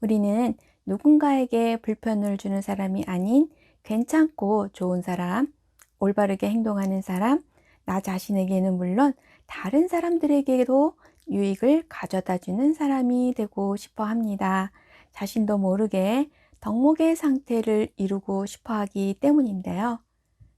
우리는 누군가에게 불편을 주는 사람이 아닌 괜찮고 좋은 사람, 올바르게 행동하는 사람, 나 자신에게는 물론 다른 사람들에게도 유익을 가져다 주는 사람이 되고 싶어 합니다. 자신도 모르게 덕목의 상태를 이루고 싶어 하기 때문인데요.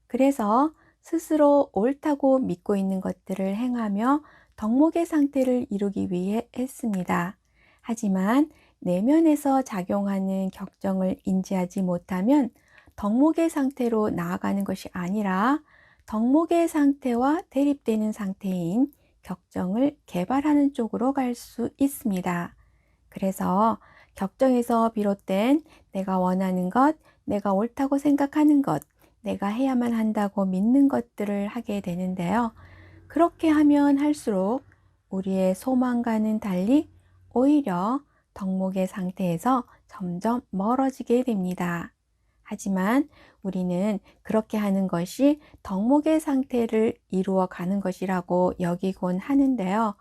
그래서 스스로 옳다고 믿고 있는 것들을 행하며 덕목의 상태를 이루기 위해 했습니다. 하지만 내면에서 작용하는 격정을 인지하지 못하면 덕목의 상태로 나아가는 것이 아니라 덕목의 상태와 대립되는 상태인 격정을 개발하는 쪽으로 갈 수 있습니다. 그래서 격정에서 비롯된 내가 원하는 것, 내가 옳다고 생각하는 것, 내가 해야만 한다고 믿는 것들을 하게 되는데요. 그렇게 하면 할수록 우리의 소망과는 달리 오히려 덕목의 상태에서 점점 멀어지게 됩니다. 하지만 우리는 그렇게 하는 것이 덕목의 상태를 이루어 가는 것이라고 여기곤 하는데요.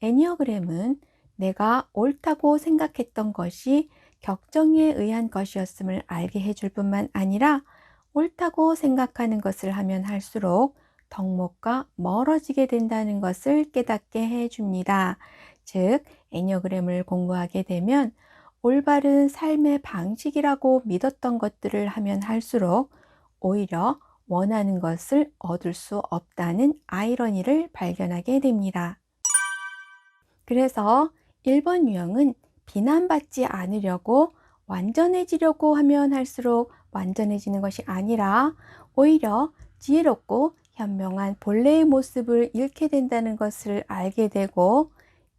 애니어그램은 내가 옳다고 생각했던 것이 격정에 의한 것이었음을 알게 해줄 뿐만 아니라 옳다고 생각하는 것을 하면 할수록 덕목과 멀어지게 된다는 것을 깨닫게 해줍니다. 즉, 애니어그램을 공부하게 되면 올바른 삶의 방식이라고 믿었던 것들을 하면 할수록 오히려 원하는 것을 얻을 수 없다는 아이러니를 발견하게 됩니다. 그래서 1번 유형은 비난받지 않으려고 완전해지려고 하면 할수록 완전해지는 것이 아니라 오히려 지혜롭고 현명한 본래의 모습을 잃게 된다는 것을 알게 되고,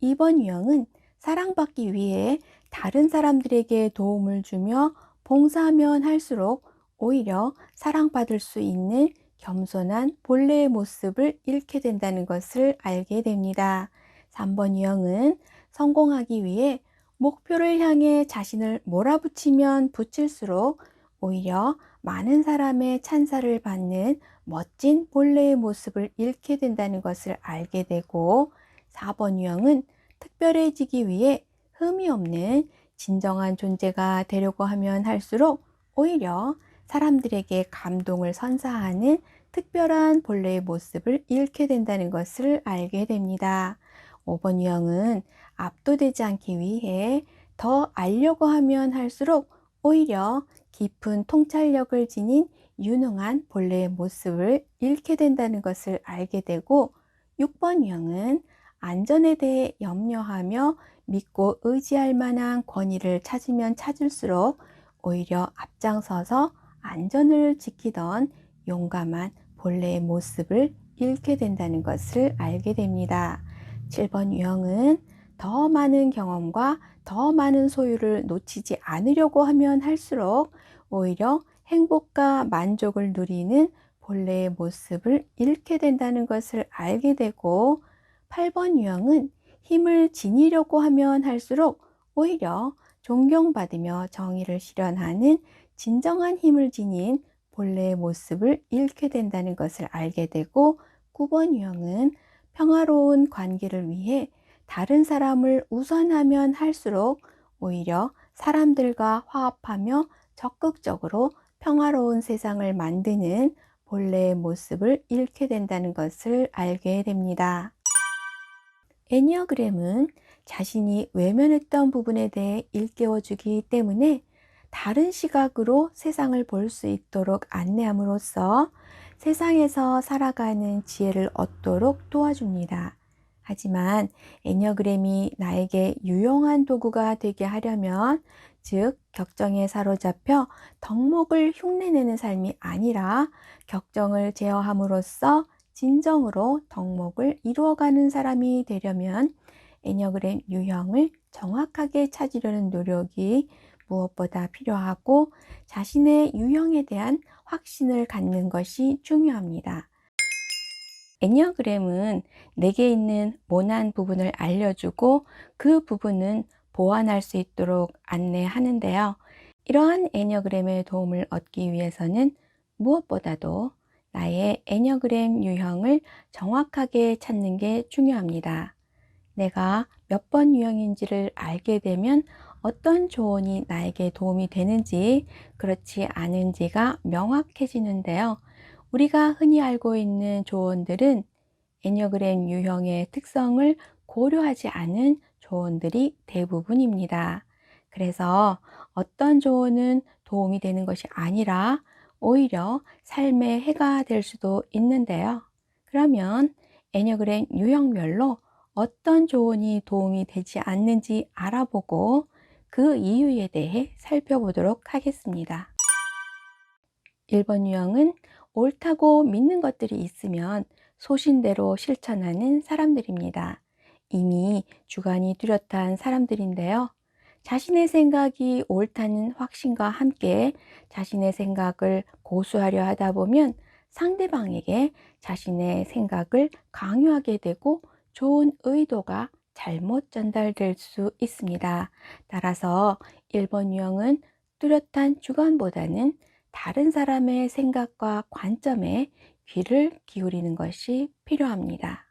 2번 유형은 사랑받기 위해 다른 사람들에게 도움을 주며 봉사하면 할수록 오히려 사랑받을 수 있는 겸손한 본래의 모습을 잃게 된다는 것을 알게 됩니다. 3번 유형은 성공하기 위해 목표를 향해 자신을 몰아붙이면 붙일수록 오히려 많은 사람의 찬사를 받는 멋진 본래의 모습을 잃게 된다는 것을 알게 되고, 4번 유형은 특별해지기 위해 흠이 없는 진정한 존재가 되려고 하면 할수록 오히려 사람들에게 감동을 선사하는 특별한 본래의 모습을 잃게 된다는 것을 알게 됩니다. 5번 유형은 압도되지 않기 위해 더 알려고 하면 할수록 오히려 깊은 통찰력을 지닌 유능한 본래의 모습을 잃게 된다는 것을 알게 되고, 6번 유형은 안전에 대해 염려하며 믿고 의지할 만한 권위를 찾으면 찾을수록 오히려 앞장서서 안전을 지키던 용감한 본래의 모습을 잃게 된다는 것을 알게 됩니다. 7번 유형은 더 많은 경험과 더 많은 소유를 놓치지 않으려고 하면 할수록 오히려 행복과 만족을 누리는 본래의 모습을 잃게 된다는 것을 알게 되고, 8번 유형은 힘을 지니려고 하면 할수록 오히려 존경받으며 정의를 실현하는 진정한 힘을 지닌 본래의 모습을 잃게 된다는 것을 알게 되고, 9번 유형은 평화로운 관계를 위해 다른 사람을 우선하면 할수록 오히려 사람들과 화합하며 적극적으로 평화로운 세상을 만드는 본래의 모습을 잃게 된다는 것을 알게 됩니다. 애니어그램은 자신이 외면했던 부분에 대해 일깨워주기 때문에 다른 시각으로 세상을 볼 수 있도록 안내함으로써 세상에서 살아가는 지혜를 얻도록 도와줍니다. 하지만 애니어그램이 나에게 유용한 도구가 되게 하려면, 즉 격정에 사로잡혀 덕목을 흉내내는 삶이 아니라 격정을 제어함으로써 진정으로 덕목을 이루어가는 사람이 되려면 애니어그램 유형을 정확하게 찾으려는 노력이 무엇보다 필요하고, 자신의 유형에 대한 확신을 갖는 것이 중요합니다. 애니어그램은 내게 있는 모난 부분을 알려주고 그 부분은 보완할 수 있도록 안내하는데요. 이러한 애니어그램의 도움을 얻기 위해서는 무엇보다도 나의 애니어그램 유형을 정확하게 찾는 게 중요합니다. 내가 몇 번 유형인지를 알게 되면 어떤 조언이 나에게 도움이 되는지, 그렇지 않은지가 명확해지는데요. 우리가 흔히 알고 있는 조언들은 애니어그램 유형의 특성을 고려하지 않은 조언들이 대부분입니다. 그래서 어떤 조언은 도움이 되는 것이 아니라 오히려 삶에 해가 될 수도 있는데요. 그러면 애니어그램 유형별로 어떤 조언이 도움이 되지 않는지 알아보고 그 이유에 대해 살펴보도록 하겠습니다. 1번 유형은 옳다고 믿는 것들이 있으면 소신대로 실천하는 사람들입니다. 이미 주관이 뚜렷한 사람들인데요. 자신의 생각이 옳다는 확신과 함께 자신의 생각을 고수하려 하다 보면 상대방에게 자신의 생각을 강요하게 되고 좋은 의도가 잘못 전달될 수 있습니다. 따라서 1번 유형은 뚜렷한 주관보다는 다른 사람의 생각과 관점에 귀를 기울이는 것이 필요합니다.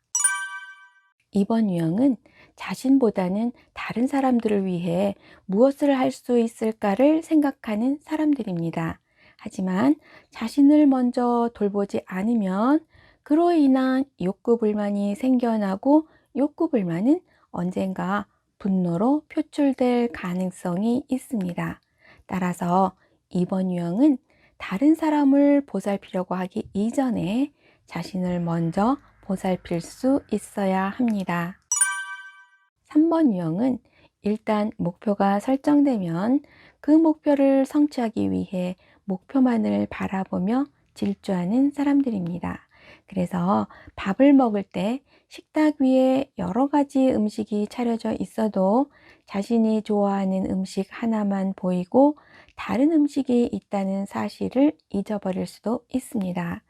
2번 유형은 자신보다는 다른 사람들을 위해 무엇을 할 수 있을까를 생각하는 사람들입니다. 하지만 자신을 먼저 돌보지 않으면 그로 인한 욕구불만이 생겨나고 욕구불만은 언젠가 분노로 표출될 가능성이 있습니다. 따라서 2번 유형은 다른 사람을 보살피려고 하기 이전에 자신을 먼저 보살필 수 있어야 합니다. 3번 유형은 일단 목표가 설정되면 그 목표를 성취하기 위해 목표만을 바라보며 질주하는 사람들입니다. 그래서 밥을 먹을 때 식탁 위에 여러 가지 음식이 차려져 있어도 자신이 좋아하는 음식 하나만 보이고 다른 음식이 있다는 사실을 잊어버릴 수도 있습니다.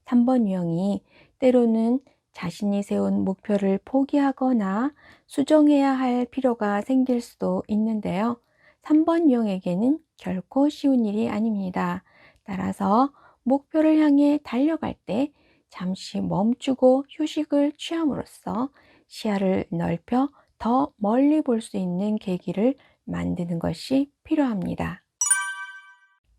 3번 유형이 때로는 자신이 세운 목표를 포기하거나 수정해야 할 필요가 생길 수도 있는데요. 3번 유형에게는 결코 쉬운 일이 아닙니다. 따라서 목표를 향해 달려갈 때 잠시 멈추고 휴식을 취함으로써 시야를 넓혀 더 멀리 볼 수 있는 계기를 만드는 것이 필요합니다.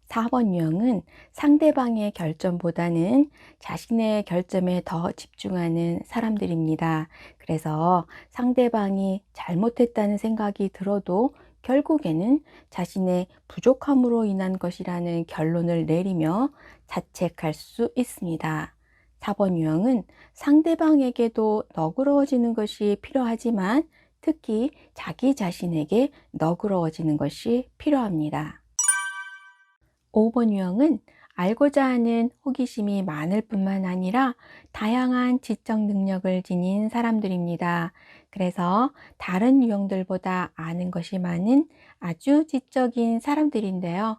4번 유형은 상대방의 결점보다는 자신의 결점에 더 집중하는 사람들입니다. 그래서 상대방이 잘못했다는 생각이 들어도 결국에는 자신의 부족함으로 인한 것이라는 결론을 내리며 자책할 수 있습니다. 4번 유형은 상대방에게도 너그러워지는 것이 필요하지만 특히 자기 자신에게 너그러워지는 것이 필요합니다. 5번 유형은 알고자 하는 호기심이 많을 뿐만 아니라 다양한 지적 능력을 지닌 사람들입니다. 그래서 다른 유형들보다 아는 것이 많은 아주 지적인 사람들인데요.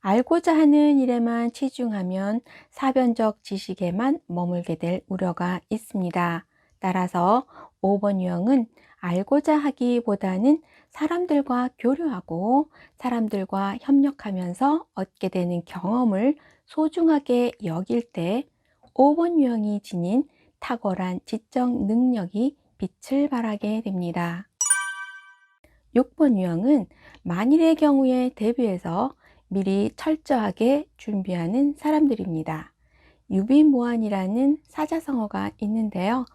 알고자 하는 일에만 치중하면 사변적 지식에만 머물게 될 우려가 있습니다. 따라서 5번 유형은 알고자 하기보다는 사람들과 교류하고 사람들과 협력하면서 얻게 되는 경험을 소중하게 여길 때 5번 유형이 지닌 탁월한 지적 능력이 빛을 발하게 됩니다. 6번 유형은 만일의 경우에 대비해서 미리 철저하게 준비하는 사람들입니다. 유비무환이라는 사자성어가 있는데요.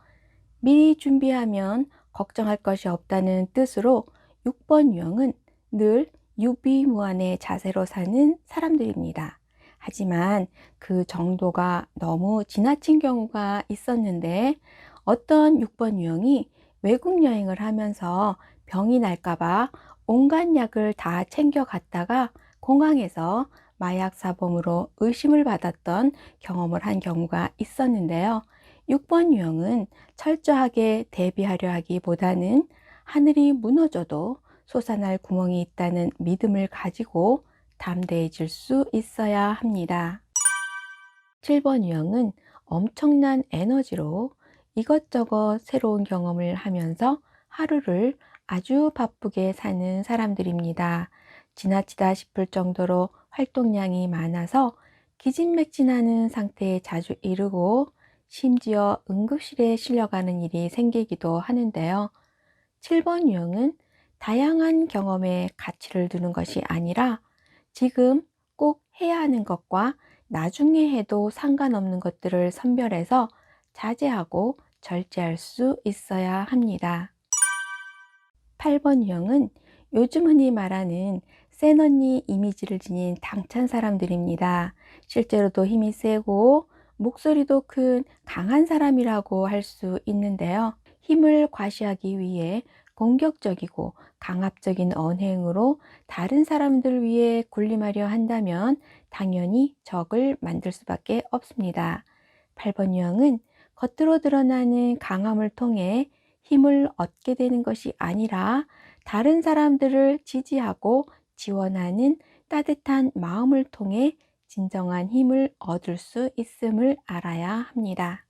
미리 준비하면 걱정할 것이 없다는 뜻으로 6번 유형은 늘 유비무환의 자세로 사는 사람들입니다. 하지만 그 정도가 너무 지나친 경우가 있었는데 어떤 6번 유형이 외국 여행을 하면서 병이 날까봐 온갖 약을 다 챙겨갔다가 공항에서 마약 사범으로 의심을 받았던 경험을 한 경우가 있었는데요. 6번 유형은 철저하게 대비하려 하기보다는 하늘이 무너져도 솟아날 구멍이 있다는 믿음을 가지고 담대해질 수 있어야 합니다. 7번 유형은 엄청난 에너지로 이것저것 새로운 경험을 하면서 하루를 아주 바쁘게 사는 사람들입니다. 지나치다 싶을 정도로 활동량이 많아서 기진맥진하는 상태에 자주 이르고 심지어 응급실에 실려가는 일이 생기기도 하는데요. 7번 유형은 다양한 경험에 가치를 두는 것이 아니라 지금 꼭 해야 하는 것과 나중에 해도 상관없는 것들을 선별해서 자제하고 절제할 수 있어야 합니다. 8번 유형은 요즘 흔히 말하는 센 언니 이미지를 지닌 당찬 사람들입니다. 실제로도 힘이 세고 목소리도 큰 강한 사람이라고 할 수 있는데요. 힘을 과시하기 위해 공격적이고 강압적인 언행으로 다른 사람들 위해 군림하려 한다면 당연히 적을 만들 수밖에 없습니다. 8번 유형은 겉으로 드러나는 강함을 통해 힘을 얻게 되는 것이 아니라 다른 사람들을 지지하고 지원하는 따뜻한 마음을 통해 진정한 힘을 얻을 수 있음을 알아야 합니다.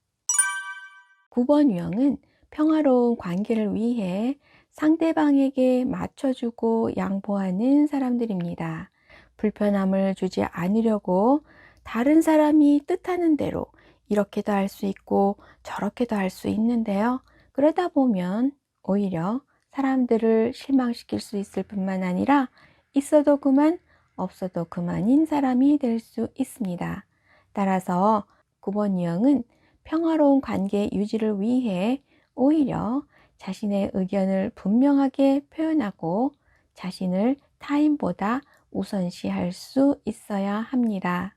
9번 유형은 평화로운 관계를 위해 상대방에게 맞춰주고 양보하는 사람들입니다. 불편함을 주지 않으려고 다른 사람이 뜻하는 대로 이렇게도 할 수 있고 저렇게도 할 수 있는데요. 그러다 보면 오히려 사람들을 실망시킬 수 있을 뿐만 아니라 있어도 그만, 없어도 그만인 사람이 될 수 있습니다. 따라서 9번 유형은 평화로운 관계 유지를 위해 오히려 자신의 의견을 분명하게 표현하고 자신을 타인보다 우선시할 수 있어야 합니다.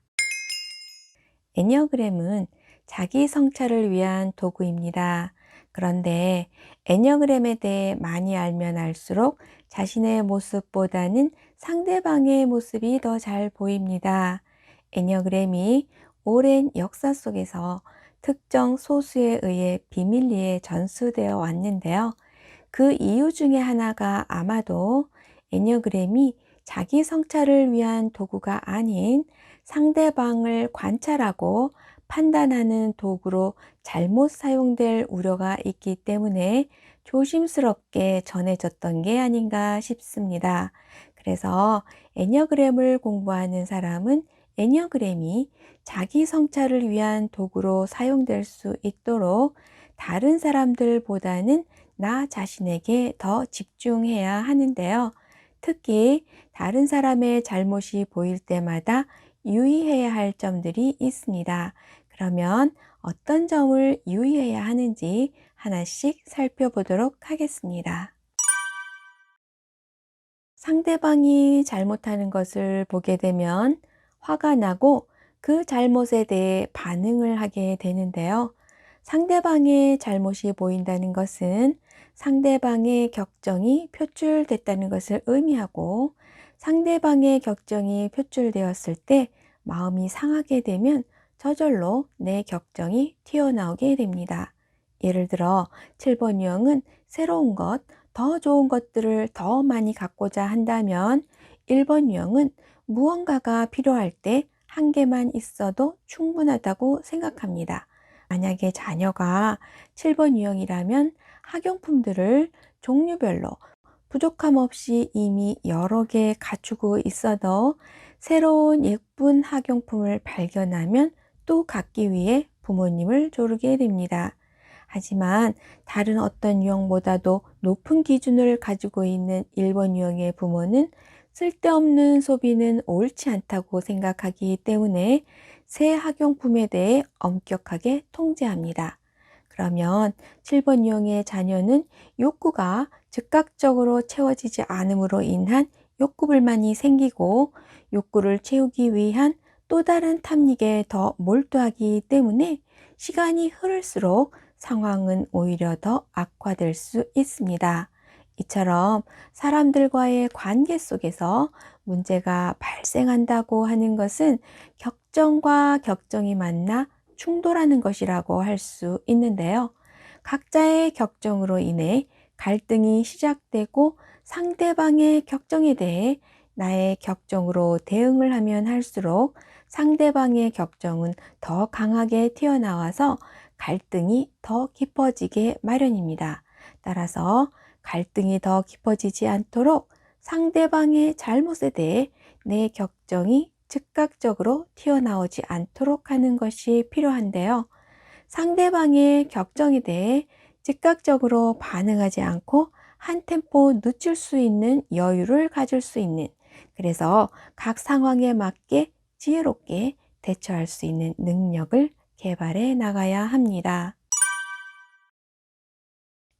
애니어그램은 자기 성찰을 위한 도구입니다. 그런데 애니어그램에 대해 많이 알면 알수록 자신의 모습보다는 상대방의 모습이 더 잘 보입니다. 애니어그램이 오랜 역사 속에서 특정 소수에 의해 비밀리에 전수되어 왔는데요. 그 이유 중에 하나가 아마도 애니어그램이 자기 성찰을 위한 도구가 아닌 상대방을 관찰하고 판단하는 도구로 잘못 사용될 우려가 있기 때문에 조심스럽게 전해졌던 게 아닌가 싶습니다. 그래서 애니어그램을 공부하는 사람은 애니어그램이 자기 성찰을 위한 도구로 사용될 수 있도록 다른 사람들보다는 나 자신에게 더 집중해야 하는데요. 특히 다른 사람의 잘못이 보일 때마다 유의해야 할 점들이 있습니다. 그러면 어떤 점을 유의해야 하는지 하나씩 살펴보도록 하겠습니다. 상대방이 잘못하는 것을 보게 되면 화가 나고 그 잘못에 대해 반응을 하게 되는데요. 상대방의 잘못이 보인다는 것은 상대방의 격정이 표출됐다는 것을 의미하고 상대방의 격정이 표출되었을 때 마음이 상하게 되면 저절로 내 격정이 튀어나오게 됩니다. 예를 들어 7번 유형은 새로운 것, 더 좋은 것들을 더 많이 갖고자 한다면 1번 유형은 무언가가 필요할 때 한 개만 있어도 충분하다고 생각합니다. 만약에 자녀가 7번 유형이라면 학용품들을 종류별로 부족함 없이 이미 여러 개 갖추고 있어도 새로운 예쁜 학용품을 발견하면 또 갖기 위해 부모님을 조르게 됩니다. 하지만 다른 어떤 유형보다도 높은 기준을 가지고 있는 1번 유형의 부모는 쓸데없는 소비는 옳지 않다고 생각하기 때문에 새 학용품에 대해 엄격하게 통제합니다. 그러면 7번 유형의 자녀는 욕구가 즉각적으로 채워지지 않음으로 인한 욕구불만이 생기고 욕구를 채우기 위한 또 다른 탐닉에 더 몰두하기 때문에 시간이 흐를수록 상황은 오히려 더 악화될 수 있습니다. 이처럼 사람들과의 관계 속에서 문제가 발생한다고 하는 것은 격정과 격정이 만나 충돌하는 것이라고 할 수 있는데요. 각자의 격정으로 인해 갈등이 시작되고 상대방의 격정에 대해 나의 격정으로 대응을 하면 할수록 상대방의 격정은 더 강하게 튀어나와서 갈등이 더 깊어지게 마련입니다. 따라서 갈등이 더 깊어지지 않도록 상대방의 잘못에 대해 내 격정이 즉각적으로 튀어나오지 않도록 하는 것이 필요한데요. 상대방의 격정에 대해 즉각적으로 반응하지 않고 한 템포 늦출 수 있는 여유를 가질 수 있는, 그래서 각 상황에 맞게 지혜롭게 대처할 수 있는 능력을 개발해 나가야 합니다.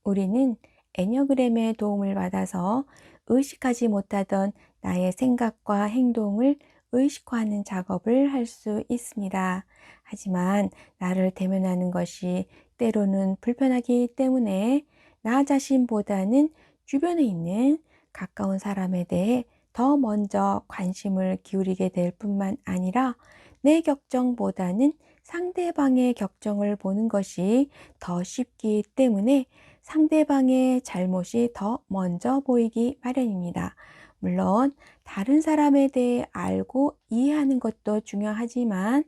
우리는 애니어그램의 도움을 받아서 의식하지 못하던 나의 생각과 행동을 의식화하는 작업을 할 수 있습니다. 하지만 나를 대면하는 것이 때로는 불편하기 때문에 나 자신보다는 주변에 있는 가까운 사람에 대해 더 먼저 관심을 기울이게 될 뿐만 아니라 내 격정보다는 상대방의 격정을 보는 것이 더 쉽기 때문에 상대방의 잘못이 더 먼저 보이기 마련입니다. 물론 다른 사람에 대해 알고 이해하는 것도 중요하지만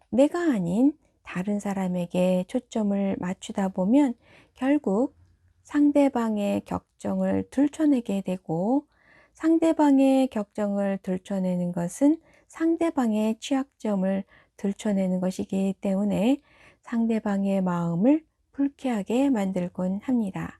내가 아닌 다른 사람에게 초점을 맞추다 보면 결국 상대방의 격정을 들춰내게 되고, 상대방의 격정을 들춰내는 것은 상대방의 취약점을 들춰내는 것이기 때문에 상대방의 마음을 불쾌하게 만들곤 합니다.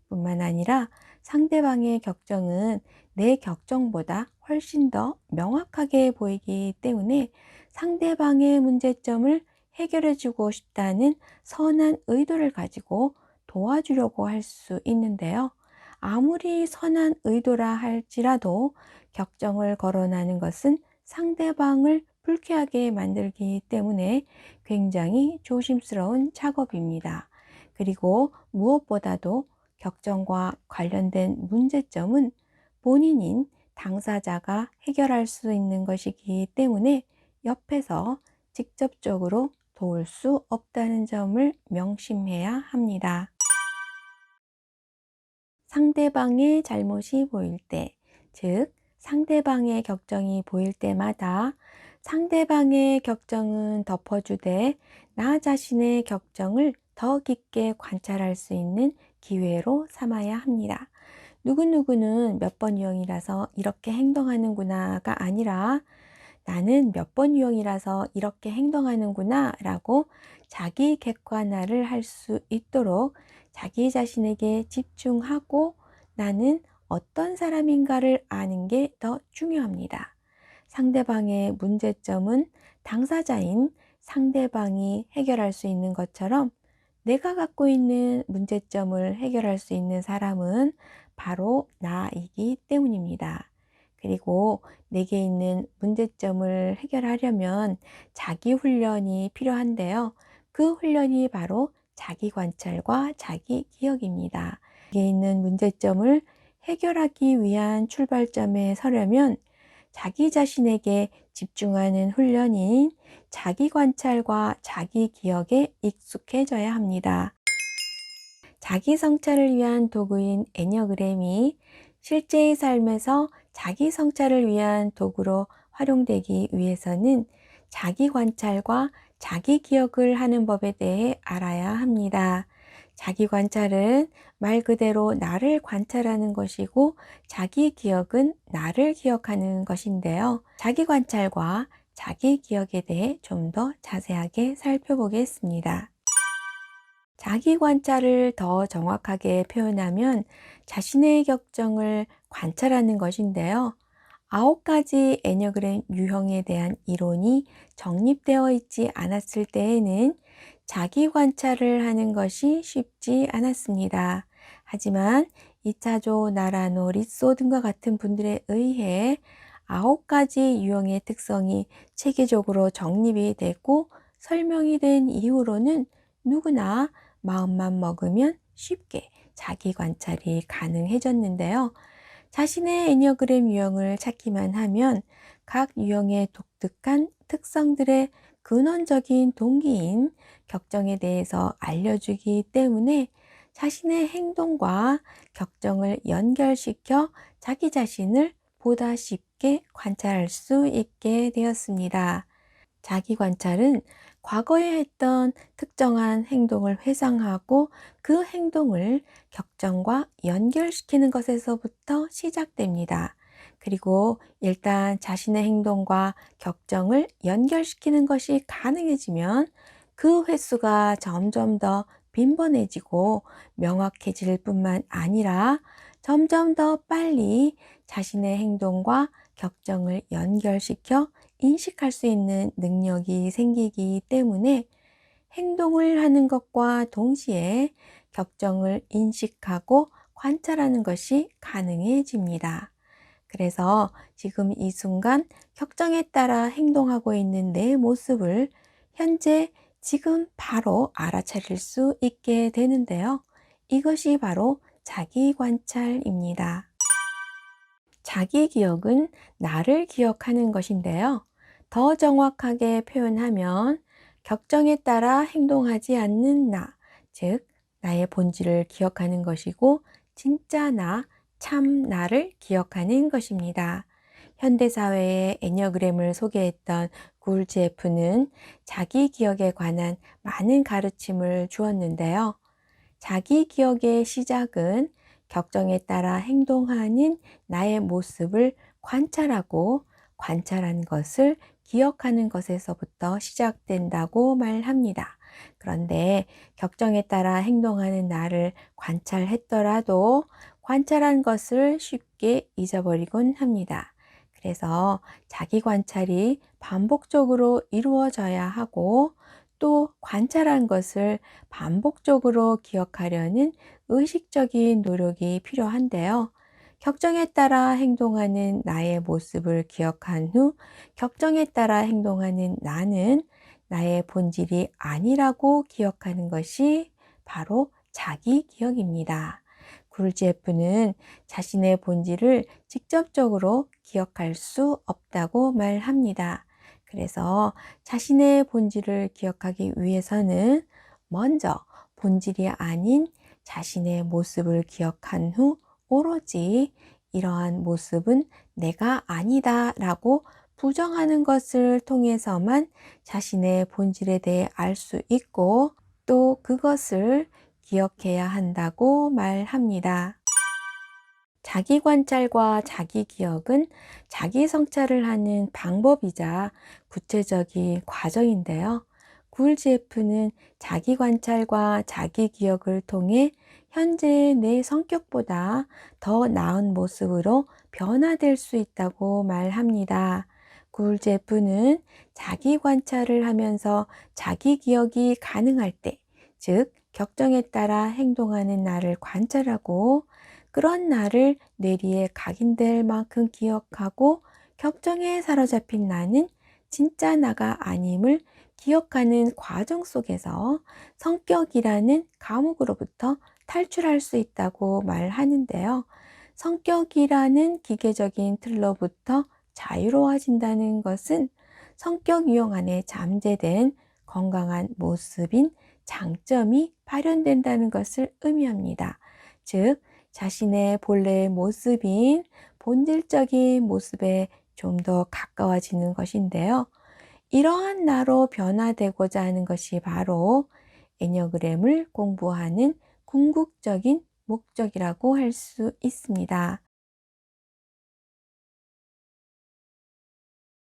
뿐만 아니라 상대방의 격정은 내 격정보다 훨씬 더 명확하게 보이기 때문에 상대방의 문제점을 해결해 주고 싶다는 선한 의도를 가지고 도와주려고 할 수 있는데요. 아무리 선한 의도라 할지라도 격정을 거론하는 것은 상대방을 불쾌하게 만들기 때문에 굉장히 조심스러운 작업입니다. 그리고 무엇보다도 격정과 관련된 문제점은 본인인 당사자가 해결할 수 있는 것이기 때문에 옆에서 직접적으로 도울 수 없다는 점을 명심해야 합니다. 상대방의 잘못이 보일 때, 즉 상대방의 격정이 보일 때마다 상대방의 격정은 덮어주되 나 자신의 격정을 더 깊게 관찰할 수 있는 기회로 삼아야 합니다. 누구누구는 몇 번 유형이라서 이렇게 행동하는구나가 아니라 나는 몇 번 유형이라서 이렇게 행동하는구나 라고 자기 객관화를 할 수 있도록 자기 자신에게 집중하고 나는 어떤 사람인가를 아는 게 더 중요합니다. 상대방의 문제점은 당사자인 상대방이 해결할 수 있는 것처럼 내가 갖고 있는 문제점을 해결할 수 있는 사람은 바로 나이기 때문입니다. 그리고 내게 있는 문제점을 해결하려면 자기 훈련이 필요한데요. 그 훈련이 바로 자기 관찰과 자기 기억입니다. 내게 있는 문제점을 해결하기 위한 출발점에 서려면 자기 자신에게 집중하는 훈련인 자기 관찰과 자기 기억에 익숙해져야 합니다. 자기 성찰을 위한 도구인 애니어그램이 실제의 삶에서 자기 성찰을 위한 도구로 활용되기 위해서는 자기 관찰과 자기 기억을 하는 법에 대해 알아야 합니다. 자기 관찰은 말 그대로 나를 관찰하는 것이고 자기 기억은 나를 기억하는 것인데요. 자기 관찰과 자기 기억에 대해 좀 더 자세하게 살펴보겠습니다. 자기 관찰을 더 정확하게 표현하면 자신의 격정을 관찰하는 것인데요. 9가지 애니어그램 유형에 대한 이론이 정립되어 있지 않았을 때에는 자기 관찰을 하는 것이 쉽지 않았습니다. 하지만 이차조, 나라노, 리소 등과 같은 분들에 의해 9가지 유형의 특성이 체계적으로 정립이 되고 설명이 된 이후로는 누구나 마음만 먹으면 쉽게 자기 관찰이 가능해졌는데요. 자신의 애니어그램 유형을 찾기만 하면 각 유형의 독특한 특성들의 근원적인 동기인 격정에 대해서 알려주기 때문에 자신의 행동과 격정을 연결시켜 자기 자신을 보다 쉽게 관찰할 수 있게 되었습니다. 자기 관찰은 과거에 했던 특정한 행동을 회상하고 그 행동을 격정과 연결시키는 것에서부터 시작됩니다. 그리고 일단 자신의 행동과 격정을 연결시키는 것이 가능해지면 그 횟수가 점점 더 빈번해지고 명확해질 뿐만 아니라 점점 더 빨리 자신의 행동과 격정을 연결시켜 인식할 수 있는 능력이 생기기 때문에 행동을 하는 것과 동시에 격정을 인식하고 관찰하는 것이 가능해집니다. 그래서 지금 이 순간 격정에 따라 행동하고 있는 내 모습을 현재 지금 바로 알아차릴 수 있게 되는데요. 이것이 바로 자기 관찰입니다. 자기 기억은 나를 기억하는 것인데요. 더 정확하게 표현하면 격정에 따라 행동하지 않는 나, 즉 나의 본질을 기억하는 것이고 진짜 나, 참 나를 기억하는 것입니다. 현대사회의 애니어그램을 소개했던 굴지에프는 자기 기억에 관한 많은 가르침을 주었는데요. 자기 기억의 시작은 격정에 따라 행동하는 나의 모습을 관찰하고 관찰한 것을 기억하는 것에서부터 시작된다고 말합니다. 그런데 격정에 따라 행동하는 나를 관찰했더라도 관찰한 것을 쉽게 잊어버리곤 합니다. 그래서 자기 관찰이 반복적으로 이루어져야 하고 또 관찰한 것을 반복적으로 기억하려는 의식적인 노력이 필요한데요. 격정에 따라 행동하는 나의 모습을 기억한 후 격정에 따라 행동하는 나는 나의 본질이 아니라고 기억하는 것이 바로 자기 기억입니다. 굴지에프는 자신의 본질을 직접적으로 기억할 수 없다고 말합니다. 그래서 자신의 본질을 기억하기 위해서는 먼저 본질이 아닌 자신의 모습을 기억한 후 오로지 이러한 모습은 내가 아니다 라고 부정하는 것을 통해서만 자신의 본질에 대해 알 수 있고 또 그것을 기억해야 한다고 말합니다. 자기 관찰과 자기 기억은 자기 성찰을 하는 방법이자 구체적인 과정인데요. 굴지에프는 자기 관찰과 자기 기억을 통해 현재의 내 성격보다 더 나은 모습으로 변화될 수 있다고 말합니다. 굴지에프는 자기 관찰을 하면서 자기 기억이 가능할 때, 즉 격정에 따라 행동하는 나를 관찰하고 그런 나를 뇌리에 각인될 만큼 기억하고 격정에 사로잡힌 나는 진짜 나가 아님을 기억하는 과정 속에서 성격이라는 감옥으로부터 탈출할 수 있다고 말하는데요. 성격이라는 기계적인 틀로부터 자유로워진다는 것은 성격 유형 안에 잠재된 건강한 모습인 장점이 발현된다는 것을 의미합니다. 즉, 자신의 본래의 모습인 본질적인 모습에 좀 더 가까워지는 것인데요. 이러한 나로 변화되고자 하는 것이 바로 애니어그램을 공부하는 궁극적인 목적이라고 할 수 있습니다.